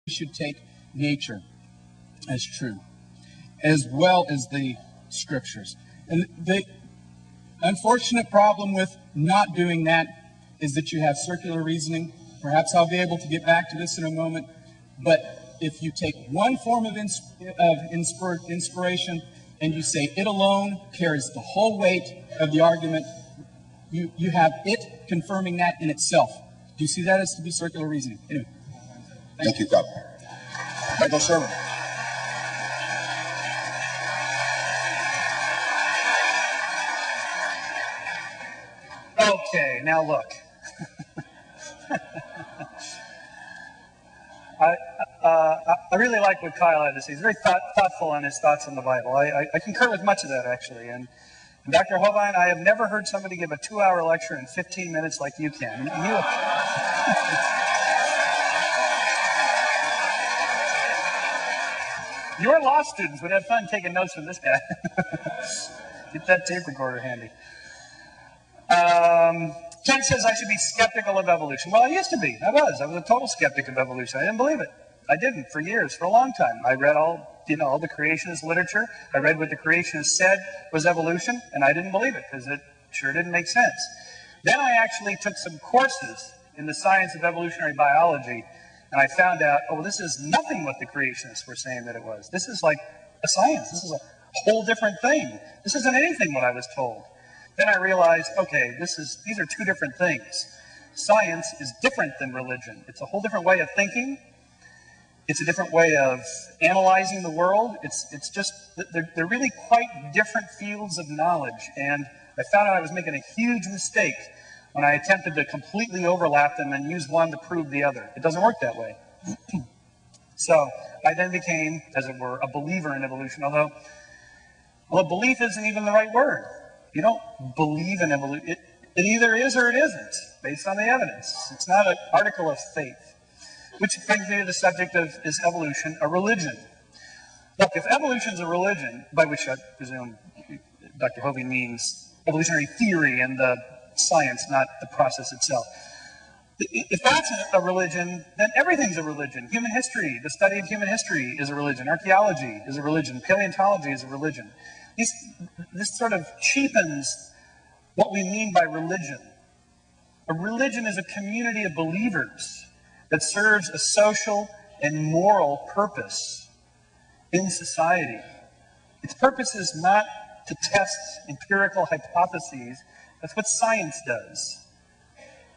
should take nature as true, as well as the scriptures. And the unfortunate problem with not doing that is that you have circular reasoning. Perhaps I'll be able to get back to this in a moment. But if you take one form of inspiration and you say it alone carries the whole weight of the argument, you have it confirming that in itself. Do you see that as to be circular reasoning? Anyway. Thank you, Governor. Michael Sherman. Okay, now look. I really like what Kyle had to say. He's very thoughtful on his thoughts on the Bible. I concur with much of that, actually. And Dr. Hovind, I have never heard somebody give a 2-hour lecture in 15 minutes like you can. Your law students would have fun taking notes from this guy. Get that tape recorder handy. Ken says I should be skeptical of evolution. Well, I used to be. I was a total skeptic of evolution. I didn't believe it. I didn't for years, for a long time. I read all the creationist literature. I read what the creationists said was evolution, and I didn't believe it because it sure didn't make sense. Then I actually took some courses in the science of evolutionary biology, and I found out, oh, this is nothing what the creationists were saying that it was. This is like a science. This is a whole different thing. This isn't anything what I was told. Then I realized, okay, these are two different things. Science is different than religion. It's a whole different way of thinking. It's a different way of analyzing the world. It's just, they're really quite different fields of knowledge. And I found out I was making a huge mistake when I attempted to completely overlap them and use one to prove the other. It doesn't work that way. So I then became, as it were, a believer in evolution, although belief isn't even the right word. You don't believe in evolution. It either is or it isn't, based on the evidence. It's not an article of faith. Which brings me to the subject of, is evolution a religion? Look, if evolution is a religion, by which I presume Dr. Hovind means evolutionary theory and the science, not the process itself. If that's a religion, then everything's a religion. Human history, the study of human history is a religion. Archaeology is a religion. Paleontology is a religion. This sort of cheapens what we mean by religion. A religion is a community of believers that serves a social and moral purpose in society. Its purpose is not to test empirical hypotheses. That's what science does.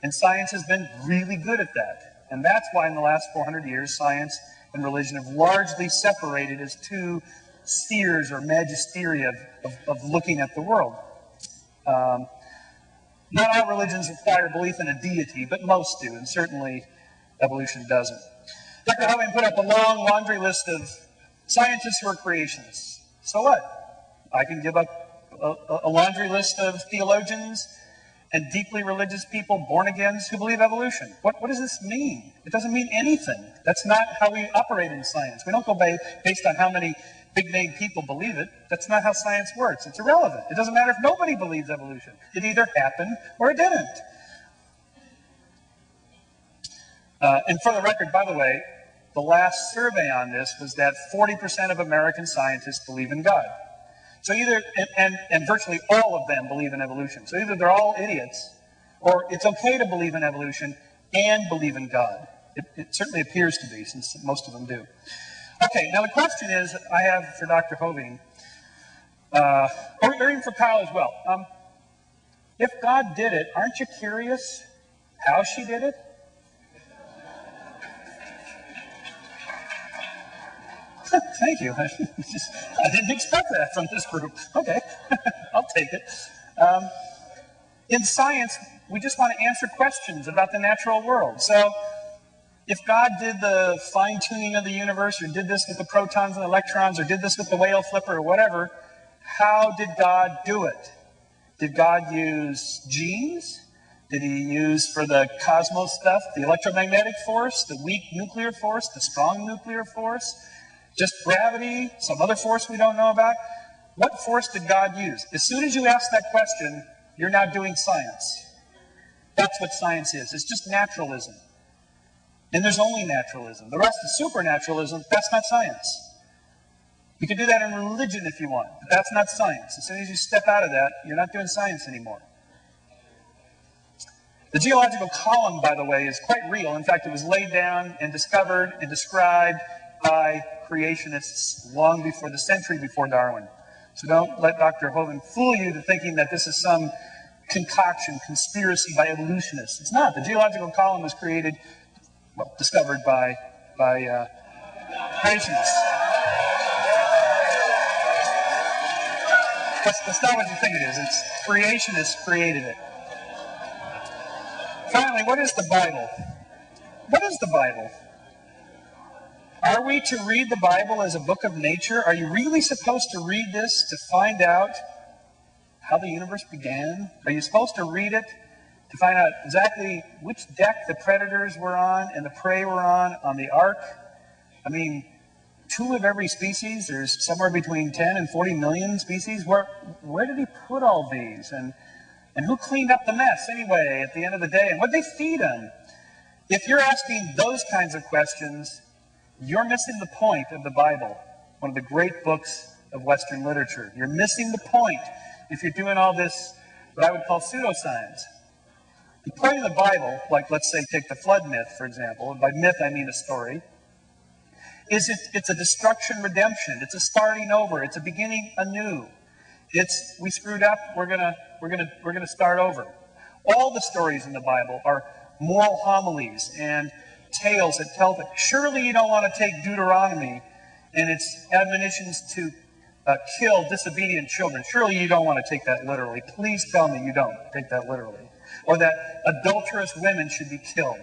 And science has been really good at that. And that's why in the last 400 years, science and religion have largely separated as two spheres or magisteria of looking at the world. Not all religions require belief in a deity, but most do, and certainly evolution doesn't. Dr. Hovind put up a long laundry list of scientists who are creationists. So what? I can give up a laundry list of theologians and deeply religious people, born-agains, who believe evolution. What does this mean? It doesn't mean anything. That's not how we operate in science. We don't go based on how many big-name people believe it. That's not how science works. It's irrelevant. It doesn't matter if nobody believes evolution. It either happened or it didn't. And for the record, by the way, the last survey on this was that 40% of American scientists believe in God. So either, and virtually all of them believe in evolution. So either they're all idiots, or it's okay to believe in evolution and believe in God. It certainly appears to be, since most of them do. Okay, now the question is, I have for Dr. Hovind, or even for Kyle as well. If God did it, aren't you curious how she did it? Thank you. I didn't expect that from this group. Okay, I'll take it. In science, we just want to answer questions about the natural world. So if God did the fine-tuning of the universe, or did this with the protons and electrons, or did this with the whale flipper, or whatever, how did God do it? Did God use genes? Did he use, for the cosmos stuff, the electromagnetic force, the weak nuclear force, the strong nuclear force? Just gravity, some other force we don't know about? What force did God use? As soon as you ask that question, you're now doing science. That's what science is. It's just naturalism. And there's only naturalism. The rest is supernaturalism. That's not science. You can do that in religion if you want, but that's not science. As soon as you step out of that, you're not doing science anymore. The geological column, by the way, is quite real. In fact, it was laid down and discovered and described by creationists long before the century before Darwin. So don't let Dr. Hovind fool you to thinking that this is some concoction, conspiracy by evolutionists. It's not. The geological column was created, well, discovered by creationists. That's not what you think it is. It's creationists created it. Finally, what is the Bible? What is the Bible? Are we to read the Bible as a book of nature? Are you really supposed to read this to find out how the universe began? Are you supposed to read it to find out exactly which deck the predators were on and the prey were on the ark? I mean, 2 of every species. There's somewhere between 10 and 40 million species. Where did he put all these? And who cleaned up the mess anyway at the end of the day? And what did they feed them? If you're asking those kinds of questions, you're missing the point of the Bible, one of the great books of Western literature. You're missing the point if you're doing all this, what I would call pseudoscience. The point of the Bible, like let's say take the flood myth, for example, and by myth I mean a story, is it's a destruction redemption. It's a starting over. It's a beginning anew. It's we screwed up, we're gonna start over. All the stories in the Bible are moral homilies and tales that tell that surely you don't want to take Deuteronomy and its admonitions to kill disobedient children. Surely you don't want to take that literally. Please tell me you don't take that literally. Or that adulterous women should be killed.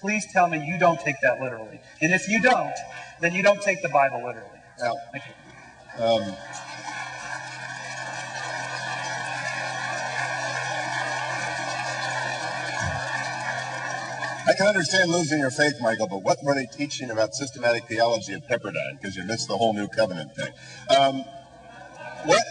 Please tell me you don't take that literally. And if you don't, then you don't take the Bible literally. Now, thank you. I can understand losing your faith, Michael, but what were they teaching about systematic theology of Pepperdine? Because you missed the whole New Covenant thing. What